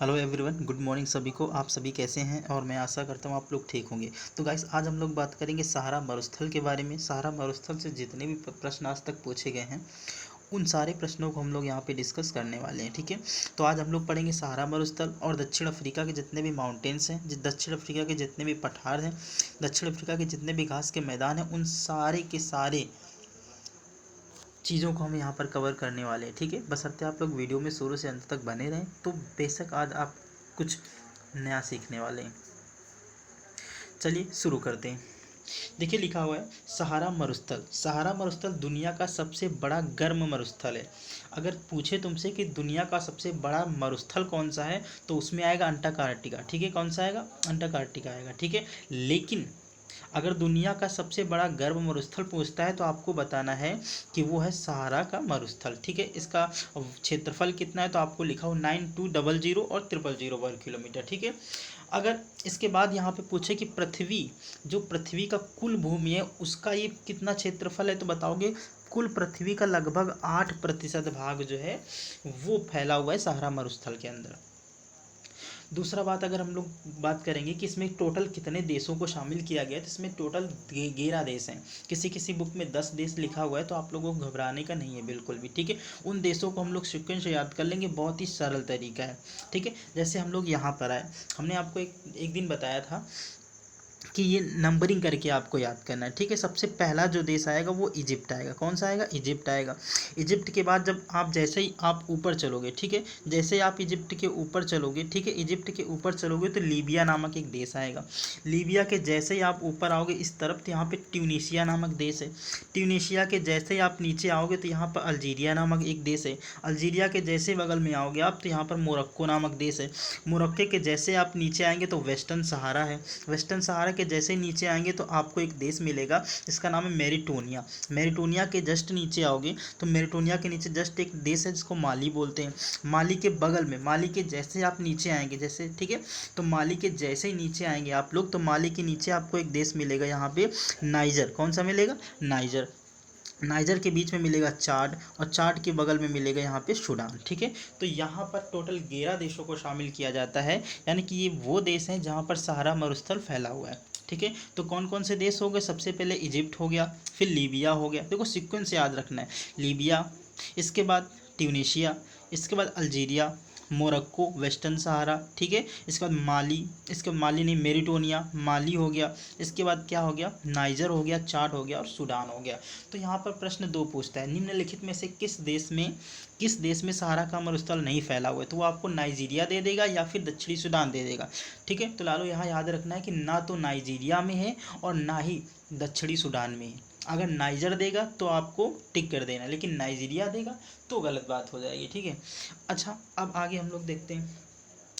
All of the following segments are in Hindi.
हेलो एवरीवन, गुड मॉर्निंग सभी को। आप सभी कैसे हैं? और मैं आशा करता हूँ आप लोग ठीक होंगे। तो गाइस, आज हम लोग बात करेंगे सहारा मरुस्थल के बारे में। सहारा मरुस्थल से जितने भी प्रश्न आज तक पूछे गए हैं उन सारे प्रश्नों को हम लोग यहाँ पे डिस्कस करने वाले हैं, ठीक है। तो आज हम लोग पढ़ेंगे सहारा मरुस्थल और दक्षिण अफ्रीका के जितने भी माउंटेन्स हैं, दक्षिण अफ्रीका के जितने भी पठार हैं, दक्षिण अफ्रीका के जितने भी घास के मैदान हैं, उन सारे के सारे चीज़ों को हम यहाँ पर कवर करने वाले हैं, ठीक है। बशर्ते आप लोग वीडियो में शुरू से अंत तक बने रहें, तो बेशक आज आप कुछ नया सीखने वाले हैं। चलिए शुरू करते हैं। देखिए, लिखा हुआ है सहारा मरुस्थल। सहारा मरुस्थल दुनिया का सबसे बड़ा गर्म मरुस्थल है। अगर पूछे तुमसे कि दुनिया का सबसे बड़ा मरुस्थल कौन सा है, तो उसमें आएगा अंटार्कटिका, ठीक है। कौन सा आएगा? अंटार्कटिका आएगा, ठीक है। लेकिन अगर दुनिया का सबसे बड़ा गर्म मरुस्थल पूछता है तो आपको बताना है कि वो है सहारा का मरुस्थल, ठीक है। इसका क्षेत्रफल कितना है, तो आपको लिखा हो 9200 और 000 वर्ग किलोमीटर, ठीक है। अगर इसके बाद यहाँ पे पूछे कि पृथ्वी का कुल भूमि है उसका ये कितना क्षेत्रफल है, तो बताओगे कुल पृथ्वी का लगभग 8% भाग जो है वो फैला हुआ है सहारा मरुस्थल के अंदर। दूसरा बात, अगर हम लोग बात करेंगे कि इसमें टोटल कितने देशों को शामिल किया गया है, तो इसमें टोटल 11 देश हैं। किसी किसी बुक में 10 देश लिखा हुआ है, तो आप लोगों को घबराने का नहीं है बिल्कुल भी, ठीक है। उन देशों को हम लोग सीक्वेंस से याद कर लेंगे, बहुत ही सरल तरीका है, ठीक है। जैसे हम लोग यहाँ पर आए, हमने आपको एक दिन बताया था कि ये नंबरिंग करके आपको याद करना है, ठीक है। सबसे पहला जो देश आएगा वो इजिप्ट आएगा। कौन सा आएगा? इजिप्ट आएगा। इजिप्ट के बाद जब आप जैसे ही आप ऊपर चलोगे, ठीक है, जैसे ही आप इजिप्ट के ऊपर चलोगे, ठीक है, इजिप्ट के ऊपर चलोगे तो लीबिया नामक एक देश आएगा। लीबिया के जैसे ही आप ऊपर आओगे इस तरफ, तो यहाँ पे ट्यूनीशिया नामक देश है। ट्यूनीशिया के जैसे ही आप नीचे आओगे तो यहाँ पर अल्जीरिया नामक एक देश है। अल्जीरिया के जैसे बगल में आओगे आप तो यहाँ पर मोरक्को नामक देश है। मोरक्को के जैसे आप नीचे आएंगे तो वेस्टर्न सहारा है। वेस्टर्न सहारा के जैसे नीचे आएंगे तो आपको एक देश मिलेगा जिसका नाम है मेरिटोनिया। मेरिटोनिया के जस्ट नीचे आओगे तो मेरिटोनिया के नीचे जस्ट एक देश है जिसको माली बोलते हैं। माली के बगल में, माली के जैसे आप नीचे आएंगे, जैसे, ठीक है, तो माली के जैसे ही नीचे आएंगे आप लोग तो माली के नीचे आपको एक देश मिलेगा यहाँ पे नाइजर। कौन सा मिलेगा? नाइजर। नाइजर के बीच में मिलेगा चाड और चाड के बगल में मिलेगा यहाँ पे सूडान, ठीक है। तो यहाँ पर टोटल 11 देशों को शामिल किया जाता है, यानी कि ये वो देश हैं जहाँ पर सहारा मरुस्थल फैला हुआ है, ठीक है। तो कौन कौन से देश हो गए? सबसे पहले इजिप्ट हो गया, फिर लीबिया हो गया, देखो सीक्वेंस याद रखना है। लीबिया, इसके बाद ट्यूनीशिया, इसके बाद अल्जीरिया, मोरक्को, वेस्टर्न सहारा, ठीक है। इसके बाद माली, इसके बाद माली नहीं, मेरिटोनिया, माली हो गया। इसके बाद क्या हो गया? नाइजर हो गया, चाड हो गया और सूडान हो गया। तो यहाँ पर प्रश्न 2 पूछता है, निम्नलिखित में से किस देश में सहारा का मरुस्थल नहीं फैला हुआ है, तो वो आपको नाइजीरिया दे देगा या फिर दक्षिणी सूडान दे देगा, ठीक है। तो लालो यहाँ याद रखना है कि ना तो नाइजीरिया में है और ना ही दक्षिणी सूडान में है। अगर नाइजर देगा तो आपको टिक कर देना, लेकिन नाइजीरिया देगा तो गलत बात हो जाएगी, ठीक है। अच्छा, अब आगे हम लोग देखते हैं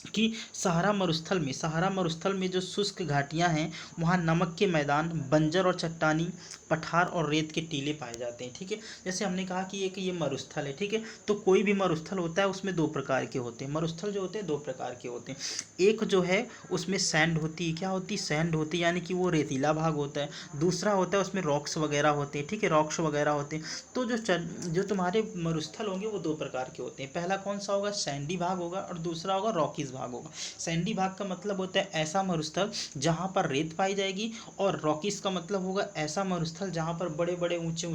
कि सहारा मरुस्थल में जो शुष्क घाटियां हैं वहाँ नमक के मैदान, बंजर और चट्टानी, पठार और रेत के टीले पाए जाते हैं, ठीक है। जैसे हमने कहा कि ये मरुस्थल है, ठीक है। तो कोई भी मरुस्थल होता है उसमें 2 प्रकार के होते हैं। मरुस्थल जो होते हैं 2 प्रकार के होते हैं। एक जो है उसमें सैंड होती है, क्या होती है? सैंड होती है, यानी कि वो रेतीला भाग होता है। दूसरा होता है उसमें रॉक्स वगैरह होते हैं, ठीक है, रॉक्स वगैरह होते हैं। तो जो तुम्हारे मरुस्थल होंगे वो 2 प्रकार के होते हैं। पहला कौन सा होगा? सैंडी भाग होगा और दूसरा होगा रॉकीज भाग होगा। सैंडी भाग का मतलब होता है ऐसा मरुस्थल जहां पर रेत पाई जाएगी, और रॉकीज का मतलब होगा ऐसा मरुस्थल जहां पर बड़े बड़े ऊंचे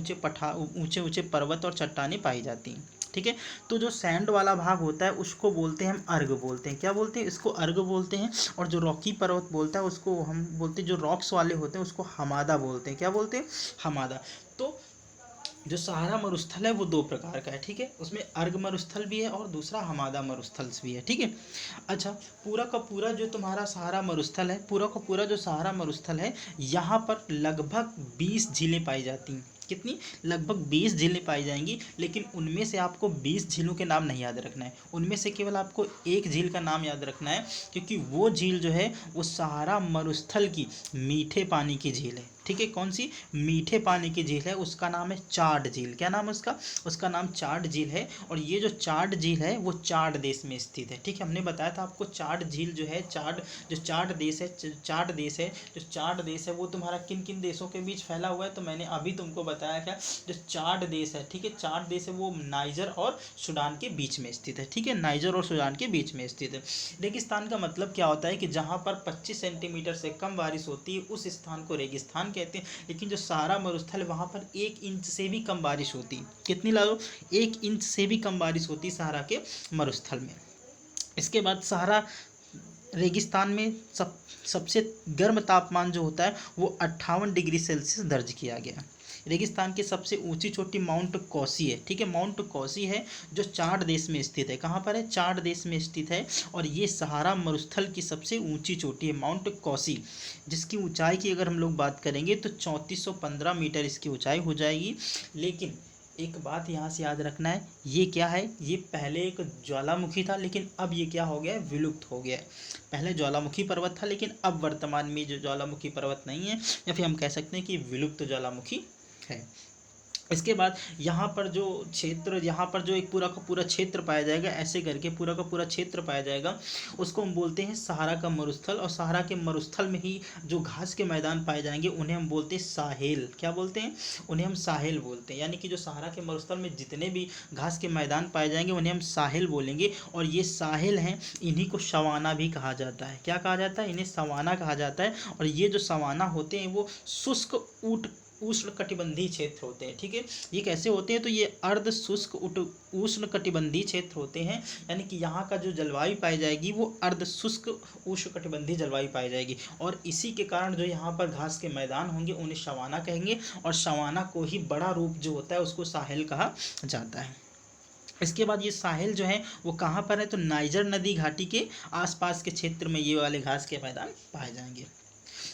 ऊंचे पर्वत और चट्टानें पाई जाती हैं, ठीक है। तो जो सैंड वाला भाग होता है उसको बोलते हैं हम अर्ग बोलते हैं। क्या बोलते हैं? इसको अर्ग बोलते हैं। और जो रॉकी पर्वत बोलता है उसको हम बोलते हैं, जो रॉक्स वाले होते हैं उसको हमादा बोलते हैं। क्या बोलते हैं? हमादा। तो जो सहारा मरुस्थल है वो 2 प्रकार का है, ठीक है। उसमें अर्ग मरुस्थल भी है और दूसरा हमादा मरुस्थल भी है, ठीक है। अच्छा, पूरा का पूरा जो तुम्हारा सहारा मरुस्थल है, पूरा का पूरा जो सहारा मरुस्थल है, यहाँ पर लगभग 20 झीलें पाई जाती हैं। कितनी? लगभग 20 झीलें पाई जाएंगी, लेकिन उनमें से आपको 20 झीलों के नाम नहीं याद रखना है। उनमें से केवल आपको एक झील का नाम याद रखना है, क्योंकि वो झील जो है वो सहारा मरुस्थल की मीठे पानी की झील है। ठीक है। कौन सी? मीठे पानी की झील है, उसका नाम है चाड झील। क्या नाम है उसका? उसका नाम चाड झील है। और ये जो चाड झील है वो चाड देश में स्थित है, ठीक है। हमने बताया था आपको चाड झील जो है, जो चाड देश है, जो चाड देश है वो तुम्हारा किन किन देशों के बीच फैला हुआ है? तो मैंने अभी तुमको बताया क्या, जो चाड देश है, ठीक है, चाड देश है वो नाइजर और सूडान के बीच में स्थित है, ठीक है, नाइजर और सूडान के बीच में स्थित है। रेगिस्तान का मतलब क्या होता है कि जहाँ पर 25 सेंटीमीटर से कम बारिश होती है उस स्थान को रेगिस्तान कहते हैं। लेकिन जो सहारा मरुस्थल है वहाँ पर 1 इंच से भी कम बारिश होती है। कितनी लागो? 1 इंच से भी कम बारिश होती है सहारा के मरुस्थल में। इसके बाद सहारा रेगिस्तान में सबसे गर्म तापमान जो होता है वो 58 डिग्री सेल्सियस दर्ज किया गया। रेगिस्तान की सबसे ऊंची चोटी माउंट कौसी है, ठीक है, माउंट कौसी है जो चाड देश में स्थित है। कहाँ पर है? चाड देश में स्थित है। और ये सहारा मरुस्थल की सबसे ऊंची चोटी है माउंट कौसी, जिसकी ऊंचाई की अगर हम लोग बात करेंगे तो 3415 मीटर इसकी ऊंचाई हो जाएगी। लेकिन एक बात यहाँ से याद रखना है, ये क्या है? ये पहले एक ज्वालामुखी था, लेकिन अब ये क्या हो गया है? विलुप्त हो गया है। पहले ज्वालामुखी पर्वत था, लेकिन अब वर्तमान में जो ज्वालामुखी पर्वत नहीं है, या फिर हम कह सकते हैं कि विलुप्त ज्वालामुखी है। इसके बाद यहाँ पर जो क्षेत्र, यहाँ पर जो एक पूरा का पूरा क्षेत्र पाया जाएगा, ऐसे करके पूरा का पूरा क्षेत्र पाया जाएगा, उसको हम बोलते हैं सहारा का मरुस्थल। और सहारा के मरुस्थल में ही जो घास के मैदान पाए जाएंगे उन्हें हम बोलते हैं साहेल। क्या बोलते हैं? उन्हें हम साहेल बोलते हैं। यानी कि जो सहारा के मरुस्थल में जितने भी घास के मैदान पाए जाएंगे उन्हें हम साहेल बोलेंगे। और ये साहेल हैं, इन्हीं को सवाना भी कहा जाता है। क्या कहा जाता है? इन्हें सवाना कहा जाता है। और ये जो सवाना होते हैं वो शुष्क उष्ण कटिबंधीय क्षेत्र होते हैं, ठीक है। ये कैसे होते हैं? तो ये अर्ध शुष्क उष्ण कटिबंधीय क्षेत्र होते हैं। यानी कि यहाँ का जो जलवायु पाई जाएगी वो अर्ध शुष्क उष्ण कटिबंधीय जलवायु पाई जाएगी। और इसी के कारण जो यहाँ पर घास के मैदान होंगे उन्हें सवाना कहेंगे। और सवाना को ही बड़ा रूप जो होता है उसको साहेल कहा जाता है। इसके बाद ये साहेल जो है वो कहाँ पर है? तो नाइजर नदी घाटी के आसपास के क्षेत्र में ये वाले घास के मैदान पाए जाएंगे।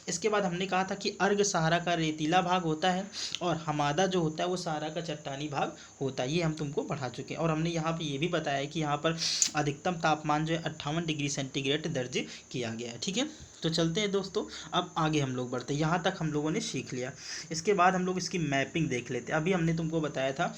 इसके बाद हमने कहा था कि अर्ग सहारा का रेतीला भाग होता है और हमादा जो होता है वो सहारा का चट्टानी भाग होता है। ये हम तुमको पढ़ा चुके हैं। और हमने यहाँ पे ये भी बताया है कि यहाँ पर अधिकतम तापमान जो है 58 डिग्री सेंटीग्रेड दर्ज किया गया है, ठीक है। तो चलते हैं दोस्तों, अब आगे हम लोग बढ़ते हैं। यहाँ तक हम लोगों ने सीख लिया। इसके बाद हम लोग इसकी मैपिंग देख लेते हैं। अभी हमने तुमको बताया था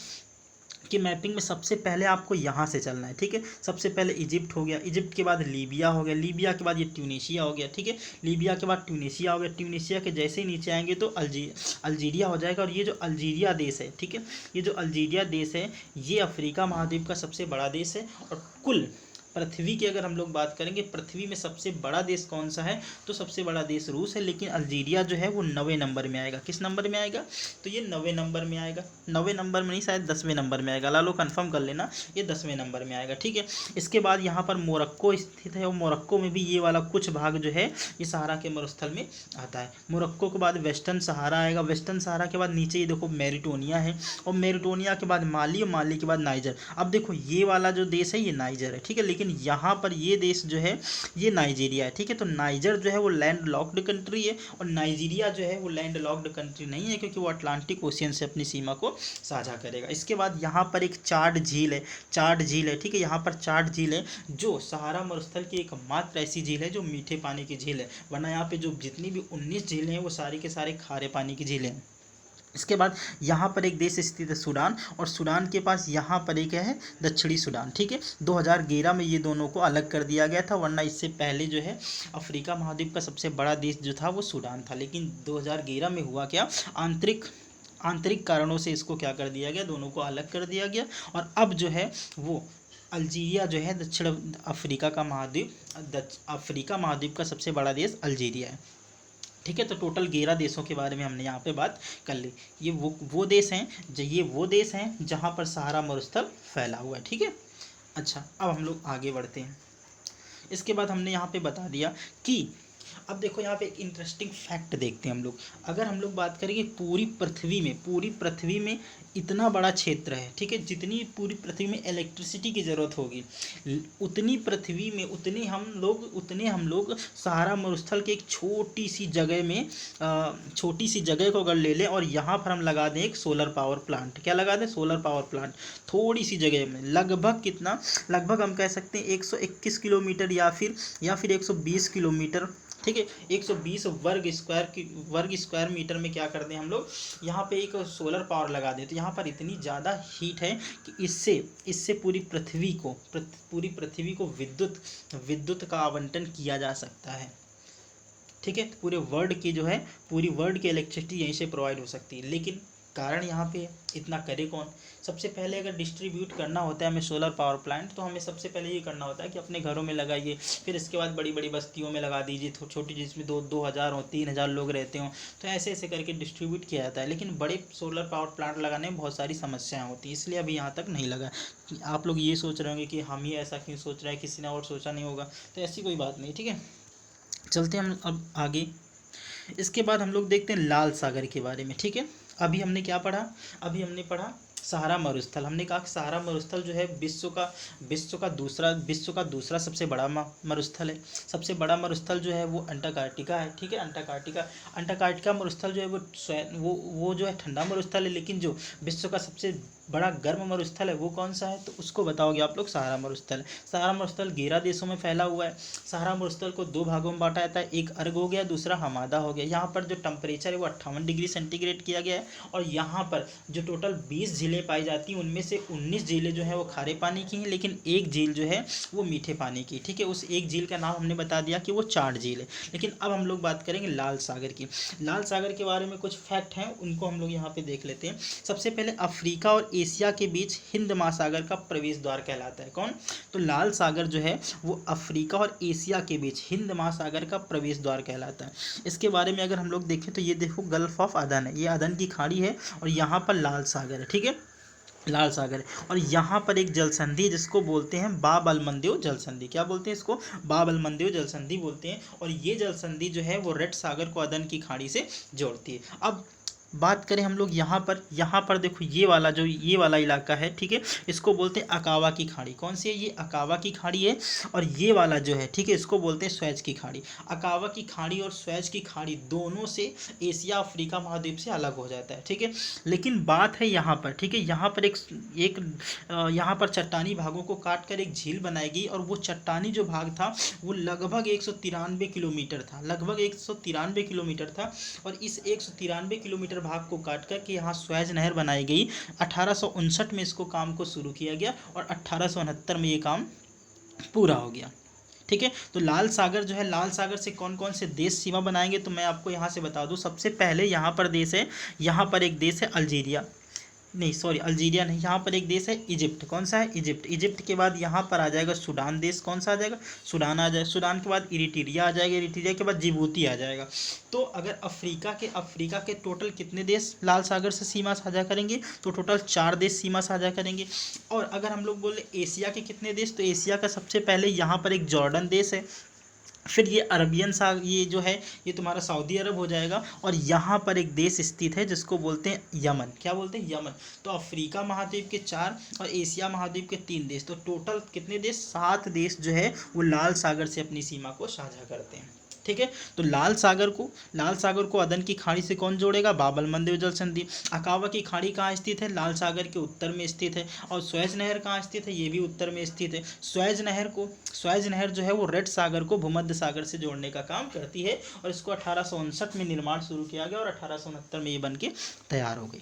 कि मैपिंग में सबसे पहले आपको यहाँ से चलना है, ठीक है। सबसे पहले इजिप्ट हो गया, इजिप्ट के बाद लीबिया हो गया, लीबिया के बाद ये ट्यूनीशिया हो गया, ठीक है। लीबिया के बाद ट्यूनीशिया हो गया, ट्यूनीशिया के जैसे ही नीचे आएंगे तो अल्जीरिया हो जाएगा। और ये जो अल्जीरिया देश है, ठीक है, ये जो अल्जीरिया देश है ये अफ्रीका महाद्वीप का सबसे बड़ा देश है। और कुल पृथ्वी की अगर हम लोग बात करेंगे, पृथ्वी में सबसे बड़ा देश कौन सा है? तो सबसे बड़ा देश रूस है। लेकिन अल्जीरिया जो है वो 9वें नंबर में आएगा। किस नंबर में आएगा? तो ये 9वें नंबर में आएगा। 9वें नंबर में नहीं, शायद 10वें नंबर में आएगा। लालो कंफर्म कर लेना, ये 10वें नंबर में आएगा, ठीक है। इसके बाद यहाँ पर मोरक्को स्थित है और मोरक्को में भी ये वाला कुछ भाग जो है ये सहारा के मरुस्थल में आता है। मोरक्को के बाद वेस्टर्न सहारा आएगा। वेस्टर्न सहारा के बाद नीचे ये देखो मैरिटोनिया है, और मैरिटोनिया के बाद माली, और माली के बाद नाइजर। अब देखो ये वाला जो देश है ये नाइजर है, ठीक है। लेकिन यहाँ पर ये देश जो है ये नाइजीरिया है, ठीक है। तो नाइजर जो है वो लैंड लॉक्ड कंट्री है और नाइजीरिया जो है वो लैंड लॉक्ड कंट्री नहीं है, क्योंकि वो अटलांटिक ओशियन से अपनी सीमा को साझा करेगा। इसके बाद यहाँ पर एक चाड झील है, चाड झील है, ठीक है। यहाँ पर चाड झील है जो सहारा मरुस्थल की एकमात्र ऐसी झील है जो मीठे पानी की झील है, वरना यहाँ पे जो जितनी भी 19 झीलें हैं वो सारी के सारे खारे पानी की झीलें हैं। इसके बाद यहाँ पर एक देश स्थित है सूडान, और सूडान के पास यहाँ पर एक है दक्षिणी सूडान, ठीक है। 2011 में ये दोनों को अलग कर दिया गया था, वरना इससे पहले जो है अफ्रीका महाद्वीप का सबसे बड़ा देश जो था वो सूडान था। लेकिन 2011 में हुआ क्या, आंतरिक कारणों से इसको क्या कर दिया गया, दोनों को अलग कर दिया गया। और अब जो है वो अल्जीरिया जो है दक्षिण अफ्रीका का अफ्रीका महाद्वीप का सबसे बड़ा देश अल्जीरिया है, ठीक है। तो टोटल 11 देशों के बारे में हमने यहाँ पे बात कर ली। ये वो देश हैं जहाँ पर सहारा मरुस्थल फैला हुआ है, ठीक है। अच्छा, अब हम लोग आगे बढ़ते हैं। इसके बाद हमने यहाँ पे बता दिया कि अब देखो यहाँ पे एक इंटरेस्टिंग फैक्ट देखते हैं हम लोग। अगर हम लोग बात करेंगे पूरी पृथ्वी में इतना बड़ा क्षेत्र है, ठीक है, जितनी पूरी पृथ्वी में इलेक्ट्रिसिटी की ज़रूरत होगी उतनी पृथ्वी में उतने हम लोग सहारा मरुस्थल के एक छोटी सी जगह को अगर ले लें और यहाँ पर हम लगा दें एक सोलर पावर प्लांट। क्या लगा दें? Solar power plant. थोड़ी सी जगह में लगभग हम कह सकते हैं 121 किलोमीटर या फिर 120 किलोमीटर ठीक है। 120 वर्ग स्क्वायर मीटर में क्या करते हैं हम लोग, यहाँ पे एक सोलर पावर लगा दें, तो यहाँ पर इतनी ज़्यादा हीट है कि इससे पूरी पृथ्वी को विद्युत का आवंटन किया जा सकता है। ठीक है, पूरे वर्ल्ड की जो है, पूरी वर्ल्ड की इलेक्ट्रिसिटी यहीं से प्रोवाइड हो सकती है। लेकिन कारण यहाँ पे इतना करे कौन? सबसे पहले अगर डिस्ट्रीब्यूट करना होता है हमें सोलर पावर प्लांट, तो हमें सबसे पहले ये करना होता है कि अपने घरों में लगाइए, फिर इसके बाद बड़ी बड़ी बस्तियों में लगा दीजिए, छोटी जिसमें 2,000 हो, 3,000 लोग रहते हों, तो ऐसे ऐसे करके डिस्ट्रीब्यूट किया जाता है। लेकिन बड़े सोलर पावर प्लांट लगाने में बहुत सारी समस्याएँ होती हैं, इसलिए अभी यहाँ तक नहीं लगा। आप लोग ये सोच रहे होंगे कि हम ही ऐसा क्यों सोच रहे हैं, किसी ने और सोचा नहीं होगा, तो ऐसी कोई बात नहीं। ठीक है, चलते हैं हम अब आगे। इसके बाद हम लोग देखते हैं लाल सागर के बारे में। ठीक है, अभी हमने क्या पढ़ा? अभी हमने पढ़ा सहारा मरुस्थल। हमने कहा कि सहारा मरुस्थल जो है विश्व का दूसरा सबसे बड़ा मरुस्थल है। सबसे बड़ा मरुस्थल जो है वो अंटार्कटिका है। ठीक है, अंटार्कटिका मरुस्थल जो है वो जो है ठंडा मरुस्थल है, लेकिन जो विश्व का सबसे बड़ा गर्म मरुस्थल है वो कौन सा है? तो उसको बताओगे आप लोग, सहारा मरुस्थल। सहारा मरुस्थल 11 देशों में फैला हुआ है। सहारा मरुस्थल को 2 भागों में बांटा जाता है, एक अर्ग हो गया, दूसरा हमादा हो गया। यहाँ पर जो टेम्परेचर है वो 58 डिग्री सेंटीग्रेड किया गया है, और यहाँ पर जो टोटल 20 झीलें पाई जाती हैं उनमें से 19 झीलें जो है वो खारे पानी की हैं, लेकिन एक झील जो है वो मीठे पानी की। ठीक है, उस एक झील का नाम हमने बता दिया कि वो चाट झील है। लेकिन अब हम लोग बात करेंगे लाल सागर की। लाल सागर के बारे में कुछ फैक्ट हैं, उनको हम लोग यहाँ पे देख लेते हैं। सबसे पहले अफ्रीका और एशिया के बीच हिंद महासागर का प्रवेश द्वार कहलाता है। कौन? तो लाल सागर जो है वो अफ्रीका और एशिया के बीच हिंद महासागर का प्रवेश द्वार कहलाता है। इसके बारे में अगर हम लोग देखें तो ये देखो, गल्फ ऑफ अदन है, ये अदन की खाड़ी है, और यहाँ पर लाल सागर है। ठीक है, लाल सागर है, और यहाँ पर एक जल संधि जिसको बोलते हैं बाब अल मंदेव जल संधि। क्या बोलते हैं इसको? बाब अल मंदेव जल संधि बोलते हैं। और ये जल संधि जो है वो रेड सागर को अदन की खाड़ी से जोड़ती है। अब बात करें हम लोग यहाँ पर देखो, ये वाला इलाका है, ठीक है, इसको बोलते हैं अकावा की खाड़ी। कौन सी है? ये अकावा की खाड़ी है। और ये वाला जो है, ठीक है, इसको बोलते हैं स्वेज की खाड़ी। अकावा की खाड़ी और स्वेज की खाड़ी दोनों से एशिया अफ्रीका महाद्वीप से अलग हो जाता है। ठीक है, लेकिन बात है यहाँ पर, ठीक है, यहाँ पर यहाँ पर चट्टानी भागों को काट कर एक झील बनाई गई, और वो चट्टानी जो भाग था वो लगभग 193 किलोमीटर था, लगभग 193 किलोमीटर था। और इस 193 किलोमीटर भाग को काट कर के यहाँ स्वेज नहर बनाई गई। 1859 में इसको काम को शुरू किया गया, और 1869 में ये काम पूरा हो गया। ठीक है, तो लाल सागर जो है, लाल सागर से कौन कौन से देश सीमा बनाएंगे, तो मैं आपको यहाँ से बता दूँ। सबसे पहले यहाँ पर देश है, यहाँ पर एक देश है अल्जीरिया, नहीं सॉरी, अल्जीरिया नहीं, यहाँ पर एक देश है इजिप्ट। कौन सा है? इजिप्ट। इजिप्ट के बाद यहाँ पर आ जाएगा सूडान देश। कौन सा आ जाएगा? सूडान आ जाएगा। सूडान के बाद इरिट्रिया आ जाएगा। इरिट्रिया के बाद जिबूती आ जाएगा। तो अगर अफ्रीका के टोटल कितने देश लाल सागर से सीमा साझा करेंगे? तो टोटल 4 देश सीमा साझा करेंगे। और अगर हम लोग बोले एशिया के कितने देश, तो एशिया का सबसे पहले यहाँ पर एक जॉर्डन देश है, फिर ये अरबियन सागर, ये जो है ये तुम्हारा सऊदी अरब हो जाएगा, और यहाँ पर एक देश स्थित है जिसको बोलते हैं यमन। क्या बोलते हैं? यमन। तो अफ्रीका महाद्वीप के 4 और एशिया महाद्वीप के 3 देश, तो टोटल कितने देश? 7 देश जो है वो लाल सागर से अपनी सीमा को साझा करते हैं। ठीक है, तो लाल सागर को अदन की खाड़ी से कौन जोड़ेगा? बाब अल मंदेव जल संधि। अकावा की खाड़ी कहाँ स्थित है? लाल सागर के उत्तर में स्थित है। और स्वेज नहर कहाँ स्थित है? ये भी उत्तर में स्थित है। स्वेज नहर जो है वो रेड सागर को भूमध्य सागर से जोड़ने का काम करती है, और इसको 1859 में निर्माण शुरू किया गया, और 1869 में ये बन के तैयार हो गई।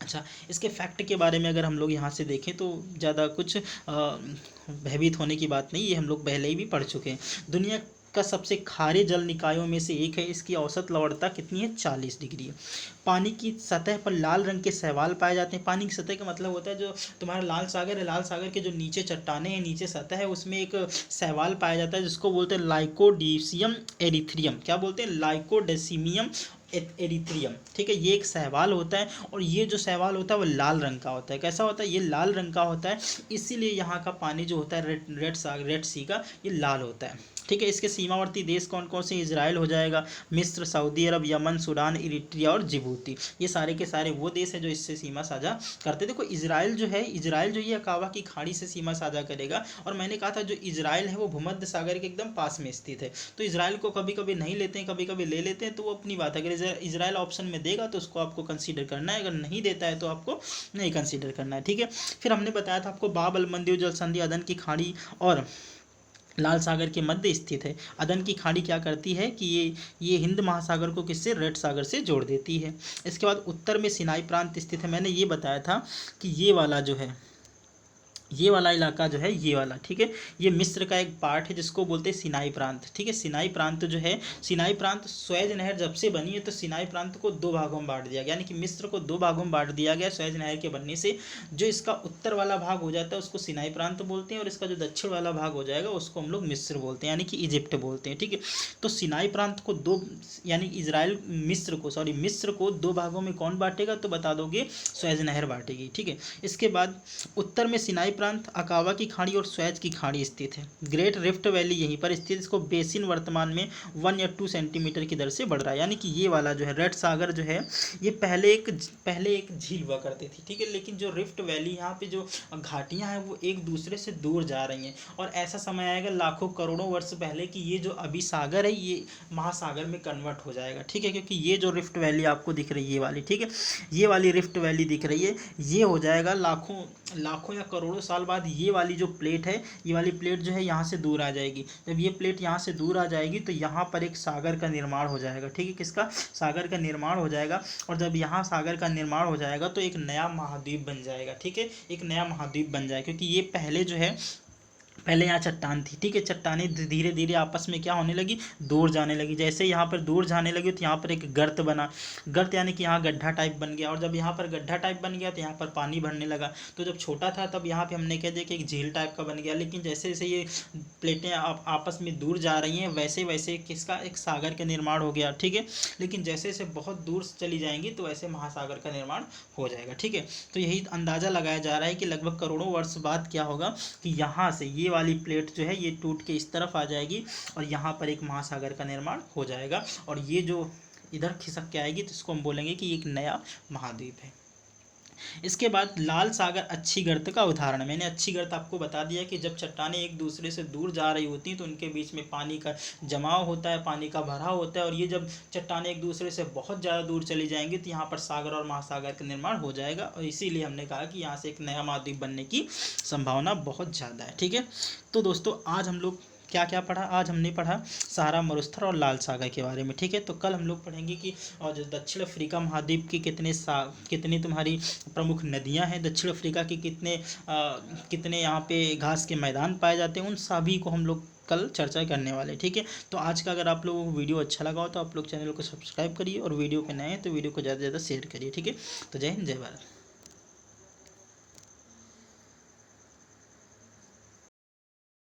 अच्छा, इसके फैक्ट के बारे में अगर हम लोग यहाँ से देखें तो ज़्यादा कुछ भयभीत होने की बात नहीं, ये हम लोग पहले ही भी पढ़ चुके हैं। दुनिया का सबसे खारे जल निकायों में से एक है। इसकी औसत लवणता कितनी है? 40 डिग्री है। पानी की सतह पर लाल रंग के शैवाल पाए जाते हैं। पानी की सतह का मतलब होता है जो तुम्हारा लाल सागर है, लाल सागर के जो नीचे चट्टाने हैं, नीचे सतह है, उसमें एक शैवाल पाया जाता है जिसको बोलते हैं लाइकोडेसियम एरिथ्रियम। क्या बोलते हैं? लाइकोडेसिमियम एरिथ्रियम। ठीक है, ये एक शैवाल होता है, और ये जो शैवाल होता है वो लाल रंग का होता है। कैसा होता है? ये लाल रंग का होता है, इसीलिए यहाँ का पानी जो होता है रेड सी का, ये लाल होता है। ठीक है, इसके सीमावर्ती देश कौन कौन से? इजराइल हो जाएगा, मिस्र, सऊदी अरब, यमन, सूडान, इरिट्रिया और जिबूती। ये सारे के सारे वो देश हैं जो इससे सीमा साझा करते। देखो इजराइल जो ये अकावा की खाड़ी से सीमा साझा करेगा, और मैंने कहा था जो इजराइल है वो भूमध्य सागर के एकदम पास में स्थित है। तो इजराइल को कभी कभी नहीं लेते हैं, कभी कभी ले लेते हैं, तो वो अपनी बात है। अगर इजराइल ऑप्शन में देगा तो उसको आपको कंसीडर करना है, अगर नहीं देता है तो आपको नहीं कंसीडर करना है। ठीक है, फिर हमने बताया था आपको बाब अल मंदेव जल संधि, अदन की खाड़ी और लाल सागर के मध्य स्थित है। अदन की खाड़ी क्या करती है कि ये हिंद महासागर को किससे, रेड सागर से जोड़ देती है। इसके बाद उत्तर में सिनाई प्रांत स्थित है। मैंने ये बताया था कि ये वाला जो है, ये वाला इलाका जो है, ये वाला, ठीक है, ये मिस्र का एक पार्ट है जिसको बोलते हैं सिनाई प्रांत, ठीक है। सिनाई प्रांत जो है, सिनाई प्रांत स्वेज नहर जब से बनी है तो सिनाई प्रांत को दो भागों में बांट दिया गया, यानी कि मिस्र को दो भागों में बांट दिया गया स्वेज नहर के बनने से। जो इसका उत्तर वाला भाग हो जाता है उसको सिनाई प्रांत बोलते हैं, और इसका जो दक्षिण वाला भाग हो जाएगा उसको हम लोग मिस्र बोलते हैं, यानी कि इजिप्ट बोलते हैं, ठीक है। तो सिनाई प्रांत को दो, यानी इजराइल मिस्र को दो भागों में कौन बांटेगा, तो बता दोगे, स्वेज नहर बांटेगी, ठीक है। इसके बाद उत्तर में सिनाई प्रांत, अकावा की खाड़ी और स्वेज की खाड़ी स्थित है। ग्रेट रिफ्ट वैली यहीं पर स्थित, इसको बेसिन वर्तमान में 1 या 2 सेंटीमीटर की दर से बढ़ रहा है, यानी कि ये वाला जो है रेड सागर जो है, ये पहले एक झील हुआ करती थी, ठीक है। लेकिन जो रिफ्ट वैली, यहाँ पे जो घाटियाँ हैं वो एक दूसरे से दूर जा रही हैं, और ऐसा समय आएगा लाखों करोड़ों वर्ष पहले कि ये जो अभी सागर है ये महासागर में कन्वर्ट हो जाएगा, ठीक है। क्योंकि ये जो रिफ्ट वैली आपको दिख रही है, ये वाली, ठीक है, ये वाली रिफ्ट वैली दिख रही है, ये हो जाएगा लाखों या करोड़ों साल बाद। ये वाली जो प्लेट है, ये वाली प्लेट जो है यहाँ से दूर आ जाएगी। जब ये प्लेट यहाँ से दूर आ जाएगी तो यहाँ पर एक सागर का निर्माण हो जाएगा, ठीक है। किसका, सागर का निर्माण हो जाएगा। और जब यहाँ सागर का निर्माण हो जाएगा तो एक नया महाद्वीप बन जाएगा, ठीक है, एक नया महाद्वीप बन जाएगा। क्योंकि ये पहले जो है, पहले यहाँ चट्टान थी, ठीक है, चट्टानें धीरे धीरे आपस में क्या होने लगी, दूर जाने लगी। जैसे यहाँ पर दूर जाने लगी तो यहाँ पर एक गर्त बना, गर्त यानी कि यहाँ गड्ढा टाइप बन गया, और जब यहाँ पर गड्ढा टाइप बन गया तो यहाँ पर पानी भरने लगा। तो जब छोटा था तब यहाँ पे हमने कह दिया कि एक झील टाइप का बन गया। लेकिन जैसे जैसे ये प्लेटें आपस में दूर जा रही हैं वैसे वैसे किसका, एक सागर का निर्माण हो गया, ठीक है। लेकिन जैसे जैसे बहुत दूर चली जाएंगी तो वैसे महासागर का निर्माण हो जाएगा, ठीक है। तो यही अंदाज़ा लगाया जा रहा है कि लगभग करोड़ों वर्ष बाद क्या होगा कि यहाँ से ये वाली प्लेट जो है ये टूट के इस तरफ आ जाएगी, और यहाँ पर एक महासागर का निर्माण हो जाएगा, और ये जो इधर खिसक के आएगी तो इसको हम बोलेंगे कि एक नया महाद्वीप है। इसके बाद लाल सागर अच्छी गर्त का उदाहरण। मैंने अच्छी गर्त आपको बता दिया कि जब चट्टानें एक दूसरे से दूर जा रही होती हैं तो उनके बीच में पानी का जमाव होता है, पानी का भराव होता है, और ये जब चट्टानें एक दूसरे से बहुत ज़्यादा दूर चली जाएंगी तो यहाँ पर सागर और महासागर का निर्माण हो जाएगा, और इसीलिए हमने कहा कि यहाँ से एक नया महाद्वीप बनने की संभावना बहुत ज़्यादा है, ठीक है। तो दोस्तों आज हम लोग क्या क्या पढ़ा, आज हमने पढ़ा सहारा मरुस्थल और लाल सागर के बारे में, ठीक है। तो कल हम लोग पढ़ेंगे कि और जो दक्षिण अफ्रीका महाद्वीप की कितनी तुम्हारी प्रमुख नदियां हैं, दक्षिण अफ्रीका की कितने यहाँ पे घास के मैदान पाए जाते हैं, उन सभी को हम लोग कल चर्चा करने वाले, ठीक है। तो आज का अगर आप लोगों को वीडियो अच्छा लगा हो तो आप लोग चैनल को सब्सक्राइब करिए, और वीडियो पे नए हैं तो वीडियो को ज़्यादा से ज़्यादा शेयर करिए, ठीक है। तो जय हिंद, जय भारत।